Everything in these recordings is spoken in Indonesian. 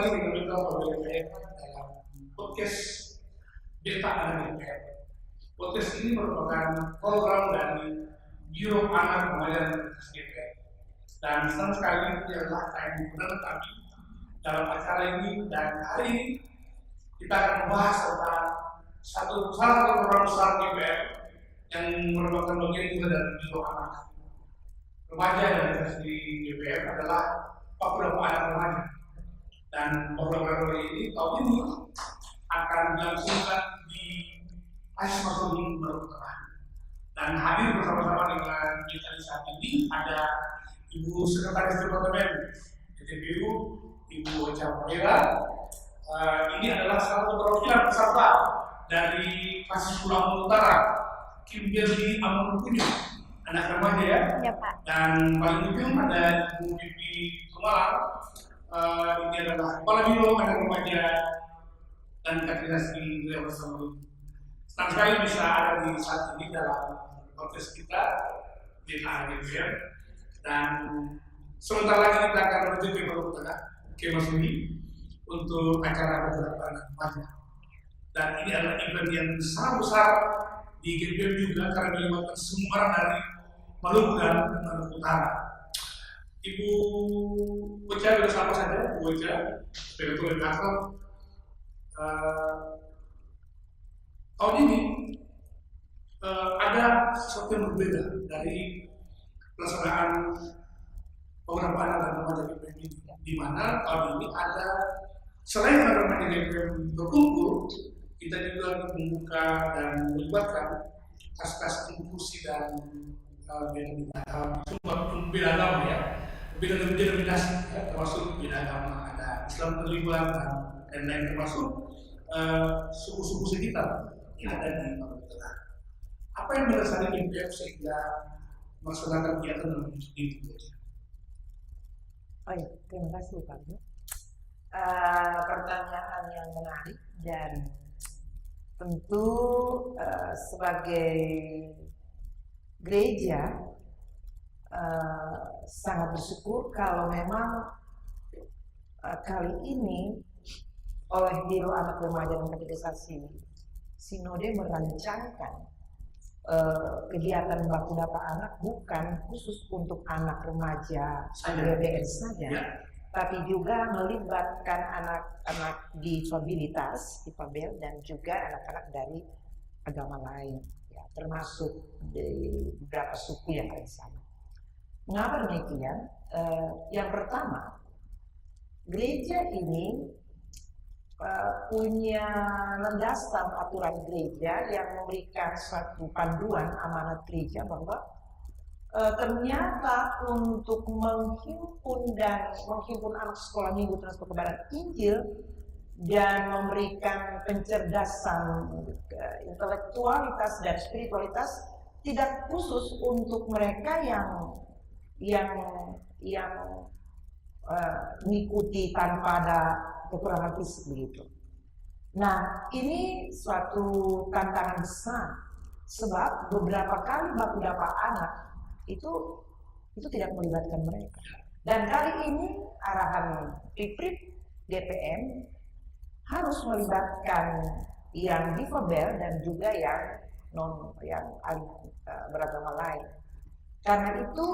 lagi dengan kita dalam podcast Beta Anak DPR. Podcast ini merupakan program dari Biro Anak Remaja dan Komunitas DPR. Dan senang sekali ini adalah time benar kami dalam acara ini, dan hari ini kita akan membahas tentang salah satu program besar DPR yang merupakan bagian juga dari Biro Anak Remaja dan Komunitas di DPR adalah Paku Dapat Anak Remaja. Dan program ini tahun ini akan dilangsungkan di Asia Maksudin Baru Tengah. Dan hadir bersama-sama dengan kita di saat ini ada Ibu Sekretaris Departemen DPU, Ibu Ocha Pera. Ini adalah salah satu perwakilan peserta dari Kasih Pulang Utara, Kimberly Amunkunyu, anak remaja ya. Ya Pak. Dan paling ujung ada Ibu Bibi Kemalang. Ini adalah Kepala Biro Anak Remaja dan Koordinasi Wilayah Bersama. Senang sekali bisa ada di saat ini dalam podcast kita di DPR. Dan sebentar lagi kita akan menuju ke Baru Tengah, ke Masudi untuk acara beberapa anak remaja. Dan ini adalah event yang sangat besar di GBM juga karena melibatkan semua orang dari Maluku dan Maluku Utara. Ibu Ocha bersama saja, Bu Ocha, Direktur Akrab. Tahun ini ada sesuatu yang berbeda dari pelaksanaan program anak dan remaja DPM ini, di mana tahun ini ada selain anak remaja DPM berkumpul, kita juga membuka dan melibatkan kas-kas inklusi dan beda agama ya, beda denominasi ya, termasuk beda agama, ada Islam terlibat dan lain termasuk suku-suku sekitar yang ada di Maluku Tengah. Apa yang mendasari DPR sehingga melaksanakan kegiatan dalam ini? Oh ya, terima kasih Pak. Pertanyaan yang menarik, dan tentu sebagai gereja sangat bersyukur kalau memang kali ini oleh Biro Anak Remaja dan Katekisasi Sinode merancangkan kegiatan Baku Dapat Anak bukan khusus untuk anak remaja GBN saja, tapi juga melibatkan anak-anak disabilitas, difabel, dan juga anak-anak dari agama lain, ya, termasuk di beberapa suku yang ada di sana. Mengapa demikian? Yang pertama, gereja ini punya landasan aturan gereja yang memberikan suatu panduan amanat gereja bahwa ternyata untuk menghimpun anak sekolah minggu terus kebenaran Injil dan memberikan pencerdasan intelektualitas dan spiritualitas tidak khusus untuk mereka yang mengikuti tanpa ada kekurangan fisik begitu. Nah, ini suatu tantangan besar sebab beberapa kali Baku Dapat Anak itu tidak melibatkan mereka. Dan kali ini arahan Piprip DPM harus melibatkan yang difabel dan juga yang beragama lain. Karena itu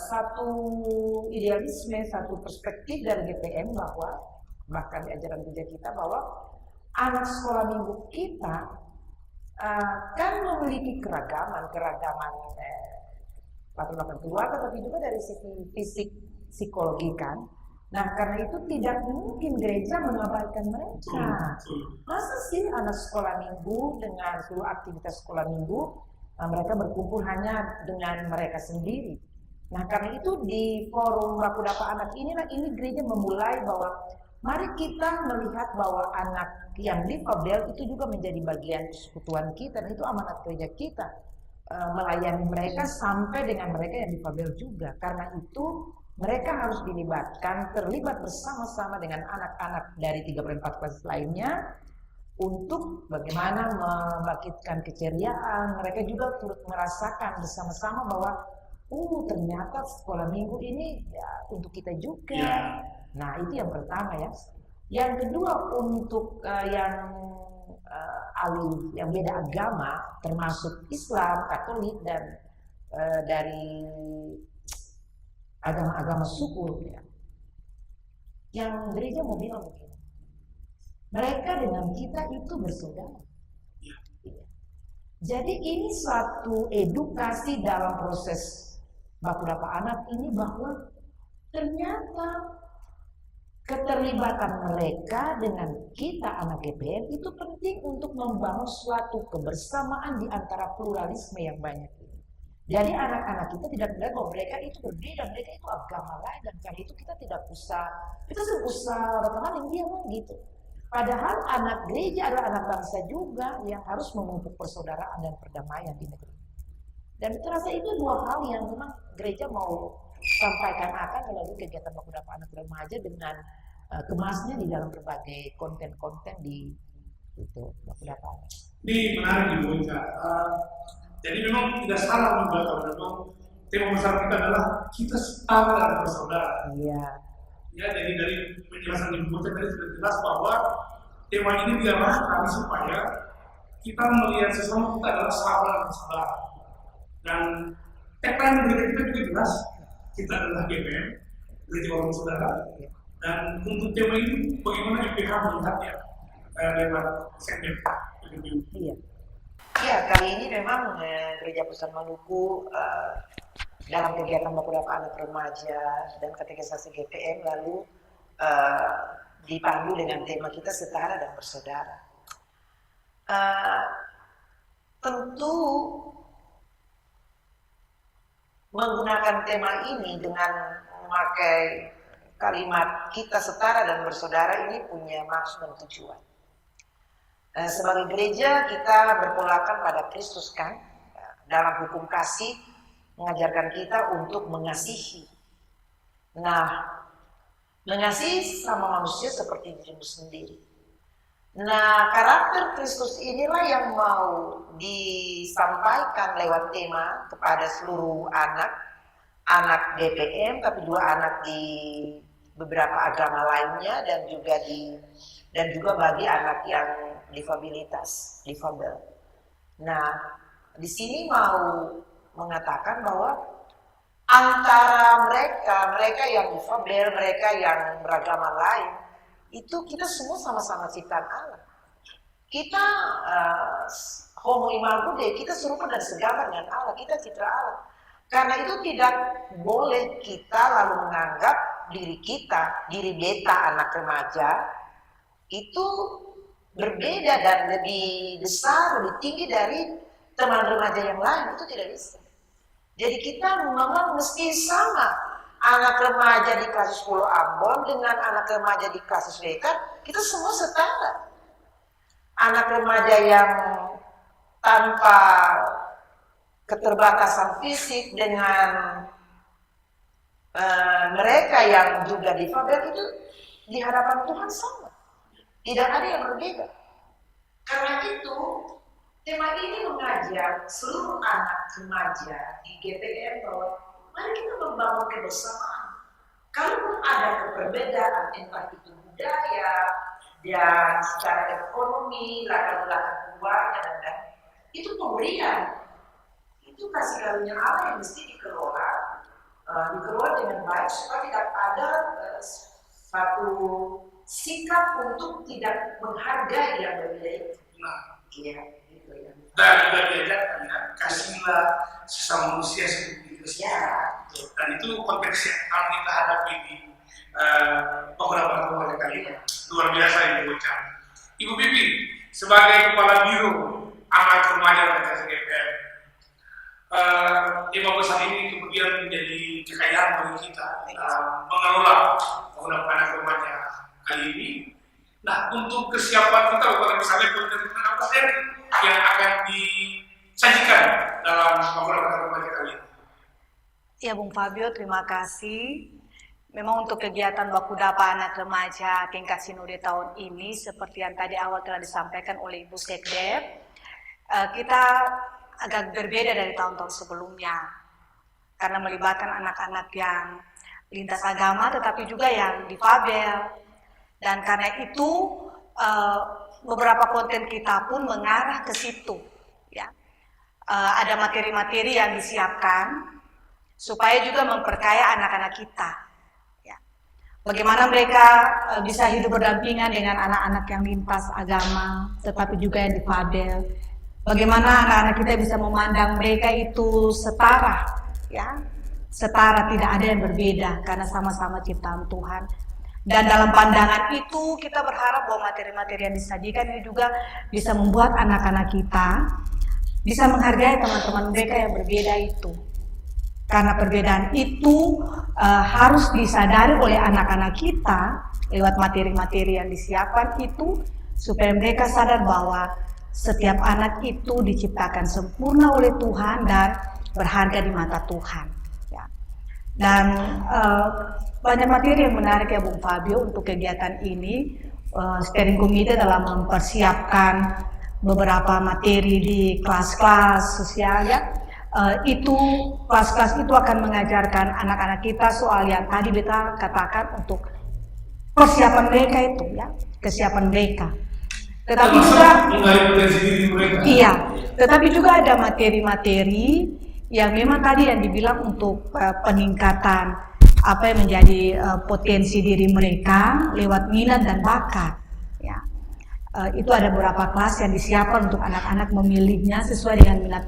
satu idealisme, satu perspektif dari DPM bahwa bahkan di ajaran gereja kita bahwa anak sekolah minggu kita kan memiliki keragaman latar belakang keluarga, tapi juga dari segi fisik psikologi kan. Nah, karena itu tidak mungkin gereja mengabaikan mereka. Masa sih anak sekolah minggu dengan seluruh aktivitas sekolah minggu mereka berkumpul hanya dengan mereka sendiri. Nah, karena itu di forum Baku Dapat Anak ini gereja memulai bahwa mari kita melihat bahwa anak yang difabel itu juga menjadi bagian persekutuan kita, dan itu amanat gereja kita, melayani mereka sampai dengan mereka yang difabel juga. Karena itu mereka harus terlibat bersama-sama dengan anak-anak dari 3/4 kelas lainnya untuk bagaimana membangkitkan keceriaan. Mereka juga turut merasakan bersama-sama bahwa ternyata sekolah minggu ini ya untuk kita juga. Nah, itu yang pertama ya. Yang kedua untuk yang yang beda agama, termasuk Islam, Katolik dan dari agama-agama suku ya. Yang gereja mau bilang begini, mereka dengan kita itu bersaudara. Jadi ini suatu edukasi dalam proses baku dapa anak ini bahwa ternyata keterlibatan mereka dengan kita anak GPM itu penting untuk membangun suatu kebersamaan di antara pluralisme yang banyak ini. Jadi anak-anak kita tidak melihat bahwa mereka itu berbeda, mereka itu agama lain, dan karena itu kita tidak usah berteman dengan dia gitu. Padahal anak gereja adalah anak bangsa juga yang harus memupuk persaudaraan dan perdamaian di negeri. Dan terasa itu dua hal yang memang gereja mau sampaikan akan melalui kegiatan baku dapa anak remaja dengan kemasnya di dalam berbagai konten-konten di itu baku dapa anak. Ini menarik Ibu Ica. Jadi memang tidak salah membaca, memang tema besar kita adalah kita setara dan bersaudara. Iya. Ya, jadi dari penjelasan Ibu Ica tadi sudah jelas bahwa tema ini diarahkan supaya kita melihat sesama kita adalah sahabat dan saudara. Dan tagline gereja kita juga jelas, kita adalah GPM, Gereja Orang Saudara. Dan untuk tema ini bagaimana IPH melihatnya lewat segmen review. Iya. Iya, kali ini memang Gereja Pusat Maluku dalam kegiatan baku dapa anak remaja dan katekisasi GPM lalu dipandu dengan tema kita setara dan bersaudara. Tentu menggunakan tema ini dengan memakai kalimat kita setara dan bersaudara ini punya maksud dan tujuan. Sebagai gereja kita berpolakan pada Kristus kan, dalam hukum kasih mengajarkan kita untuk mengasihi. Nah, mengasihi sama manusia seperti dirimu sendiri. Nah, karakter Kristus inilah yang mau disampaikan lewat tema kepada seluruh anak DPM, tapi dua anak di beberapa agama lainnya dan juga bagi anak yang difabel. Nah, di sini mau mengatakan bahwa antara mereka yang difabel, mereka yang beragama lain, itu kita semua sama-sama ciptaan Allah. Kita homo imago Dei, kita serupa dan segambar dengan Allah, kita citra Allah. Karena itu tidak boleh kita lalu menganggap diri beta anak remaja itu berbeda dan lebih besar, lebih tinggi dari teman remaja yang lain, itu tidak bisa. Jadi kita memang mesti sama. Anak remaja di kasus Pulau Ambon dengan anak remaja di kasus Wekan, kita semua setara. Anak remaja yang tanpa keterbatasan fisik dengan mereka yang juga difabel itu di hadapan Tuhan sama. Tidak ada yang berbeda. Karena itu tema ini mengajak seluruh anak remaja di GPM bahwa mari kita membangun kebersamaan. Kalaupun ada perbedaan, entah itu budaya, dan secara ekonomi, latar-belakang keluarga dan lain, itu pemberian. Itu kasih karunia Allah yang mesti dikelola dengan baik supaya tidak ada satu sikap untuk tidak menghargai yang berbeda itu. Nah, iya, gitu ya. Dan juga diajarkan ya, kasihlah sesama manusia seperti Kristus. Ya. Dan itu konteks yang akan kita hadapi di beberapa remaja kali ini. Luar biasa Ibu Ica. Ibu Bibi, sebagai Kepala Biro Anak Remaja dan GPM, tema besar ini kemudian menjadi kekayaan bagi kita mengelola beberapa anak remaja kali ini. Nah, untuk kesiapan kita, kalau misalnya konten-konten apa saja yang akan disajikan dalam beberapa anak remaja kali ini? Ya, Bung Fabio, terima kasih. Memang untuk kegiatan baku dapa anak remaja tingkat sinode tahun ini, seperti yang tadi awal telah disampaikan oleh Ibu Sekdep, kita agak berbeda dari tahun-tahun sebelumnya, karena melibatkan anak-anak yang lintas agama, tetapi juga yang difabel. Dan karena itu beberapa konten kita pun mengarah ke situ. Ya. Ada materi-materi yang disiapkan supaya juga memperkaya anak-anak kita. Ya. Bagaimana mereka bisa hidup berdampingan dengan anak-anak yang lintas agama, tetapi juga yang difabel. Bagaimana anak-anak kita bisa memandang mereka itu setara, ya, setara, tidak ada yang berbeda karena sama-sama ciptaan Tuhan. Dan dalam pandangan itu kita berharap bahwa materi-materi yang disajikan ini juga bisa membuat anak-anak kita bisa menghargai teman-teman mereka yang berbeda itu. Karena perbedaan itu harus disadari oleh anak-anak kita lewat materi-materi yang disiapkan itu, supaya mereka sadar bahwa setiap anak itu diciptakan sempurna oleh Tuhan dan berharga di mata Tuhan. Ya. Dan banyak materi yang menarik ya Bung Fabio untuk kegiatan ini. Steering Committee dalam mempersiapkan beberapa materi di kelas-kelas sosial ya. Itu kelas-kelas itu akan mengajarkan anak-anak kita soal yang tadi beta katakan untuk persiapan mereka itu ya, kesiapan mereka. Tetapi juga iya, tetapi juga ada materi-materi yang memang tadi yang dibilang untuk peningkatan apa yang menjadi potensi diri mereka lewat minat dan bakat. Ya, itu ada beberapa kelas yang disiapkan untuk anak-anak memilihnya sesuai dengan minat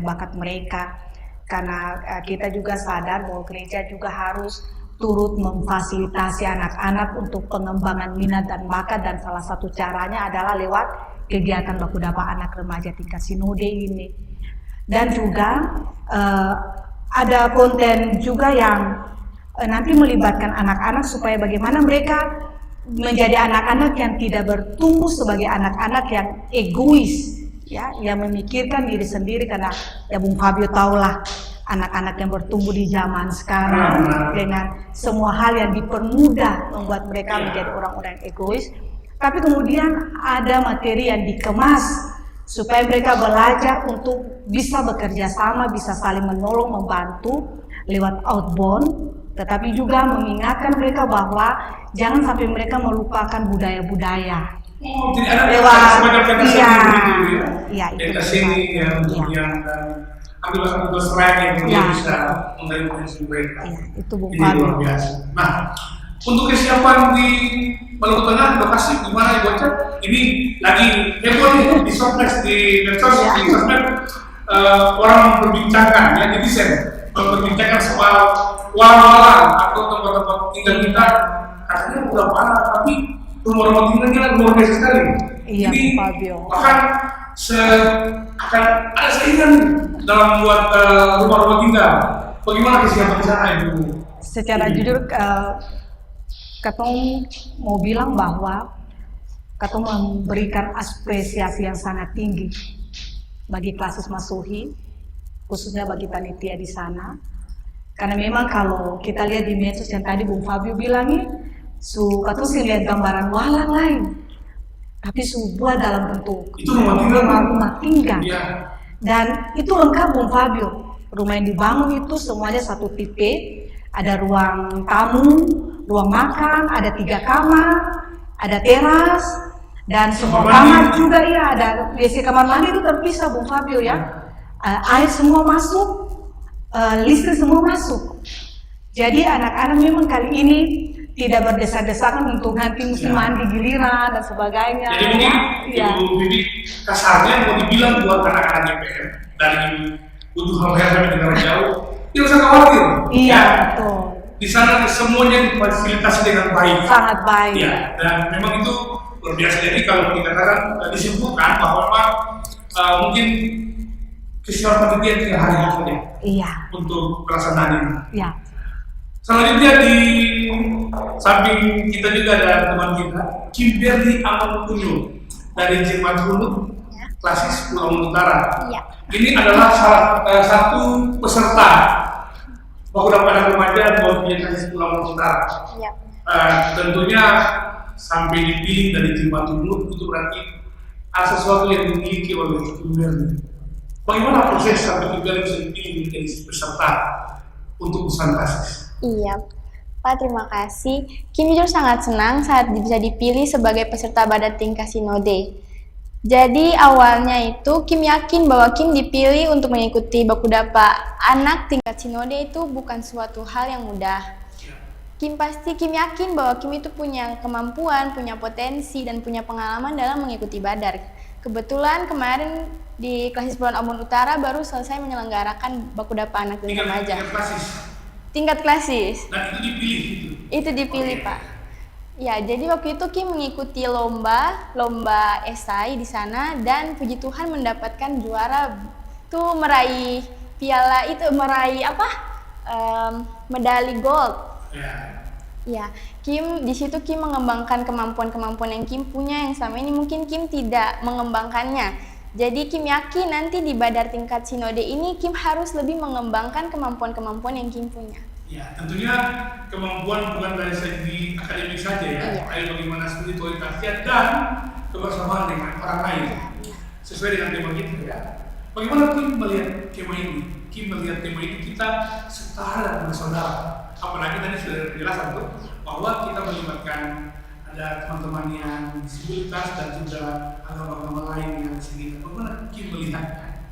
bakat mereka. Karena kita juga sadar bahwa gereja juga harus turut memfasilitasi anak-anak untuk pengembangan minat dan bakat, dan salah satu caranya adalah lewat kegiatan baku dapa anak remaja tingkat sinode ini. Dan juga ada konten juga yang nanti melibatkan anak-anak supaya bagaimana mereka menjadi anak-anak yang tidak bertumbuh sebagai anak-anak yang egois, ya, yang memikirkan diri sendiri. Karena ya Bung Fabio tahulah anak-anak yang bertumbuh di zaman sekarang dengan semua hal yang dipermudah membuat mereka menjadi orang-orang egois. Tapi kemudian ada materi yang dikemas supaya mereka belajar untuk bisa bekerja sama, bisa saling menolong, membantu lewat outbound, tetapi juga mengingatkan mereka bahwa jangan sampai mereka melupakan budaya-budaya. Lewat iya, itu ambil satu slide yang kemudian bisa mengenai potensi mereka. Itu Bung Ini luar biasa. Nah, untuk kesiapan di Maluku Tengah, lokasi gimana ya bocah? Ini lagi heboh nih di sosmed, di medsos, di sosmed orang memperbincangkan, ya, netizen memperbincangkan soal walang-walang atau tempat-tempat tinggal kita. Katanya udah parah, tapi rumah-rumah tinggalnya luar biasa sekali. Iya, ini Fabio. bahkan akan ada saingan dalam membuat rumah-rumah tinggal. Bagaimana kesiapan di sana Ibu? Secara jujur, Ketong mau bilang bahwa Ketong memberikan apresiasi yang sangat tinggi bagi Klasis Masuhi, khususnya bagi panitia di sana. Karena memang kalau kita lihat di medsos yang tadi Bung Fabio bilangnya, Ketong sih lihat gambaran walang lain, tapi sebuah dalam bentuk rumah tinggal. Ya. Dan itu lengkap Bung Fabio. Rumah yang dibangun itu semuanya satu tipe. Ada ruang tamu, ruang makan, ada 3 kamar, ada teras, dan semua kamar juga ya ada WC, kamar mandi itu terpisah Bung Fabio ya. Air semua masuk, listrik semua masuk. Jadi anak-anak memang kali ini tidak berdesak-desakan untuk nanti mesti mandi giliran dan sebagainya. Jadi mungkin Ibu Bibi kasarnya mau dibilang buat anak-anak DPR dari butuh hal-hal yang negara jauh, tidak usah khawatir. Iya, betul. Di sana semuanya difasilitasi dengan baik. Sangat baik. Ya, dan memang itu luar biasa. Jadi kalau dikatakan disimpulkan bahwa mungkin kesiapan itu 3 hari saja. Iya. Untuk pelaksanaan ini. Iya. Selanjutnya di samping kita juga ada teman kita, Kimberly Amantunyo dari Jerman Hulu, Klasis Pulau Utara. Ya. Ini adalah satu peserta baku dapa anak remaja buat Klasis Pulau Utara. Ya. Tentunya sampai dipilih dari Jerman Hulu itu berarti ada sesuatu yang dimiliki oleh Kimberly. Bagaimana proses sampai Kimberly bisa dipilih menjadi peserta untuk usaha Klasis? Iya, Pak, terima kasih. Kim jujur sangat senang saat bisa dipilih sebagai peserta Badan Tingkat Sinode. Jadi awalnya itu Kim yakin bahwa Kim dipilih untuk mengikuti baku dapa anak tingkat Sinode itu bukan suatu hal yang mudah. Kim yakin bahwa Kim itu punya kemampuan, punya potensi, dan punya pengalaman dalam mengikuti Badar. Kebetulan kemarin di Klasis Pulau Ambon Utara baru selesai menyelenggarakan baku dapa anak dan remaja. Tingkat klasis. Dan itu dipilih gitu. Itu dipilih, Pak. Ya, jadi waktu itu Kim mengikuti lomba esai di sana dan puji Tuhan mendapatkan juara tuh meraih medali gold. Ya, Kim di situ Kim mengembangkan kemampuan-kemampuan yang Kim punya yang selama ini mungkin Kim tidak mengembangkannya. Jadi Kim yakin nanti di Badar Tingkat Sinode ini Kim harus lebih mengembangkan kemampuan-kemampuan yang Kim punya. Ya, tentunya kemampuan bukan dari segi akademik saja ya, tapi bagaimana spiritualitasnya dan kebersamaan dengan orang lain. Sesuai dengan tema kita ya. Bagaimana Kim melihat tema ini? Kim melihat tema ini kita setara dan bersaudara. Apalagi tadi sudah ada penjelasan tuh bahwa kita melibatkan ada teman-teman yang disabilitas dan juga agama-agama lain yang sendiri. Bagaimana Kim melihatnya?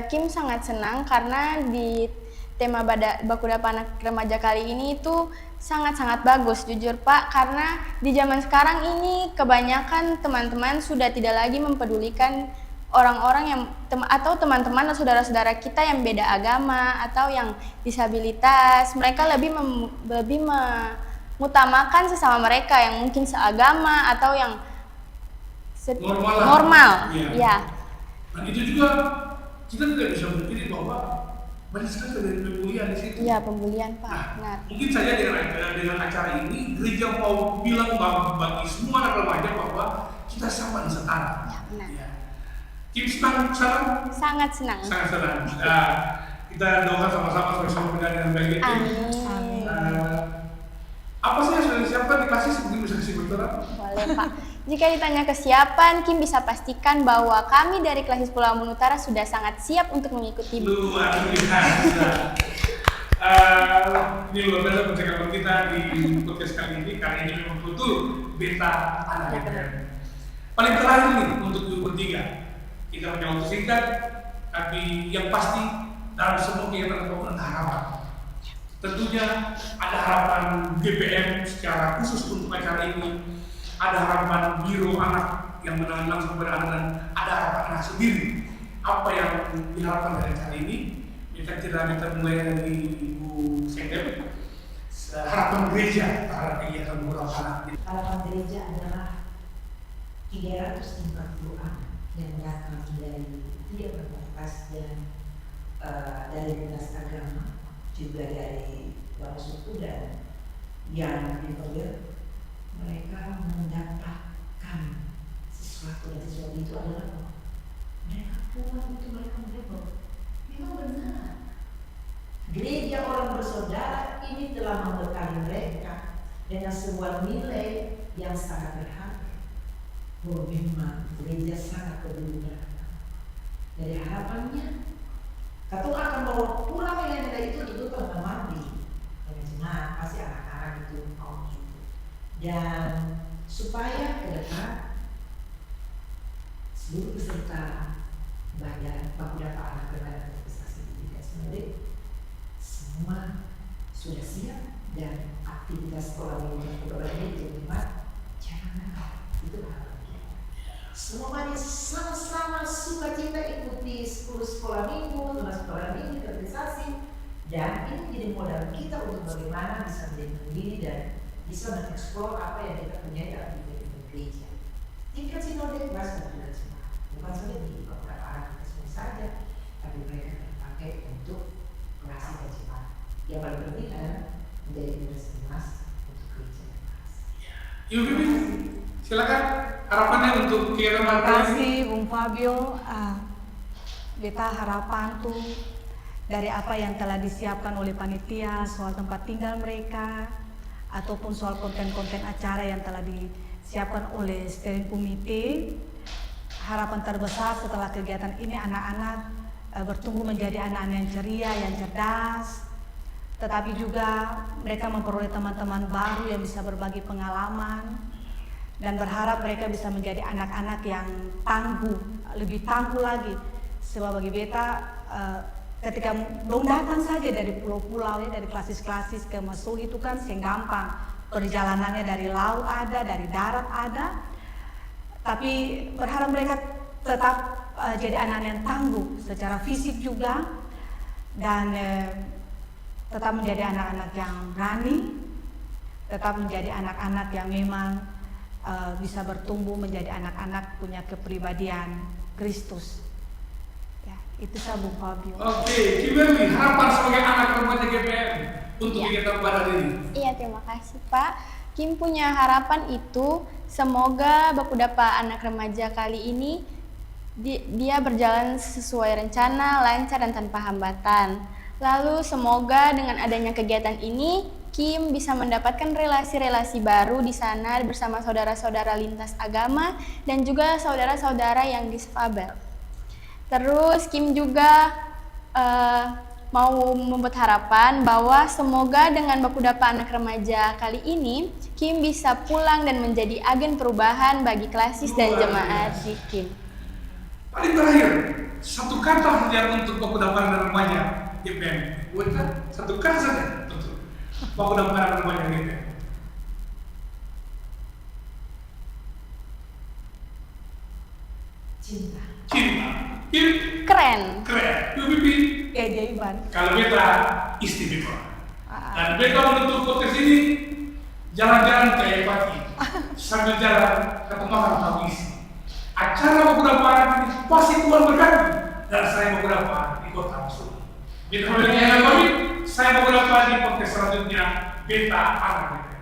Kim sangat senang karena di tema baku dapa anak remaja kali ini itu sangat-sangat bagus, jujur Pak, karena di zaman sekarang ini kebanyakan teman-teman sudah tidak lagi mempedulikan orang-orang yang atau teman-teman atau saudara-saudara kita yang beda agama atau yang disabilitas. Mereka lebih mengutamakan sesama mereka yang mungkin seagama atau yang normal. Ya. Dan itu juga kita tidak bisa berpikir bahwa banyak sekali dari pembulian di situ. Iya, pembulian Pak. Nah, mungkin saja dengan acara ini gereja mau bilang bagi semua anak remaja bahwa kita sama dan setara. Ya, benar. Ya. Kim senang? Sangat senang. Sangat senang. Kita doakan sama-sama supaya semua berjalan dengan baik. Amin. Apa sih yang sudah disiapkan di klasis? Mungkin bisa kasih bocoran? Boleh Pak. Jika ditanya kesiapan, Kim bisa pastikan bahwa kami dari Klasis Pulau Ambon Utara sudah sangat siap untuk mengikuti. Luar biasa. Ini luar biasa percakapan kita di podcast kali ini karena ini memang betul beta anak BPM. Paling terakhir nih untuk guru ketiga, kita punya waktu singkat, tapi yang pasti dalam semua kegiatan apapun ada harapan. Tentunya ada harapan BPM secara khusus untuk acara ini, ada harapan biro anak yang menangani langsung kepada anak, dan ada harapan anak sendiri. Apa yang diharapkan dari acara ini? Kita mulai dari Ibu Sekdep. Harapan gereja terhadap kegiatan beberapa anak. Harapan gereja adalah 340 anak yang datang dari tidak berbatas dan dari lintas agama, juga dari luar suku, dan yang dipanggil mereka mendapatkan sesuatu, dan sesuatu itu adalah mereka pulang itu mereka melihat memang benar gereja orang bersaudara ini telah membekali mereka dengan sebuah nilai yang sangat berharga. Bahwa memang gereja sangat peduli mereka. Dari harapannya Katu akan bawa pulang dengan nilai itu tentu teman-teman nah pasti anak-anak itu mau gitu. Dan supaya ke depan seluruh peserta baku dapa anak remaja prestasi pendidikan Sinode semua sudah siap, dan aktivitas sekolah minggu kedua ini terlibat jangan itu harapannya. Semuanya sama-sama sukacita ikuti 10 sekolah minggu, 5 sekolah minggu organisasi, dan ini menjadi modal kita untuk bagaimana bisa menjadi mandiri dan bisa mengeksplor apa yang kita punya dalam di gereja. Tingkat Sinode kelas dan semua, bukan saja di beberapa anak kita semua saja, tapi mereka terpakai untuk relasi dan cepat. Yang paling penting adalah menjadi generasi emas untuk gereja dan kelas. Ibu Bibi, silakan harapannya untuk kegiatan Terima kali ini. kasih Bung Fabio. Kita harapan tuh dari apa yang telah disiapkan oleh panitia soal tempat tinggal mereka ataupun soal konten-konten acara yang telah disiapkan oleh steering committee. Harapan terbesar setelah kegiatan ini anak-anak bertumbuh menjadi anak-anak yang ceria, yang cerdas, tetapi juga mereka memperoleh teman-teman baru yang bisa berbagi pengalaman, dan berharap mereka bisa menjadi anak-anak yang tangguh, lebih tangguh lagi. Sebab bagi beta ketika belum datang saja dari pulau-pulau ya, dari klasis-klasis ke Mesuh itu kan gampang. Perjalanannya dari laut ada, dari darat ada. Tapi berharap mereka tetap jadi anak-anak yang tangguh secara fisik juga, dan tetap menjadi anak-anak yang berani, tetap menjadi anak-anak yang memang bisa bertumbuh menjadi anak-anak punya kepribadian Kristus. Ya, itu saya Bung Fabio. Oke, Kimberly, harapan sebagai anak remaja GPM untuk kegiatan pada ini. Iya, terima kasih Pak. Kim punya harapan itu semoga Bakudapa anak remaja kali ini dia berjalan sesuai rencana, lancar dan tanpa hambatan. Lalu semoga dengan adanya kegiatan ini Kim bisa mendapatkan relasi-relasi baru di sana bersama saudara-saudara lintas agama dan juga saudara-saudara yang disfabel. Terus Kim juga mau membuat harapan bahwa semoga dengan Bakudapa anak remaja kali ini Kim bisa pulang dan menjadi agen perubahan bagi klasis dan jemaat di Kim. Paling terakhir, satu kata saja untuk Bakudapa anak remaja GPM. Buat satu kata saja untuk Bakudapa anak remaja GPM. Cinta. Cinta. Kim. Keren. Keren. UPP. Keajaiban. Kalau beta istimewa. Dan beta menutup podcast ini jalan-jalan ke Epati sambil jalan ke Pemakan Habis. Acara beberapa anak ini pasti Tuhan berkati dan saya beberapa di kota Mesuh. Beta pamit, saya beberapa di podcast selanjutnya. Beta anak.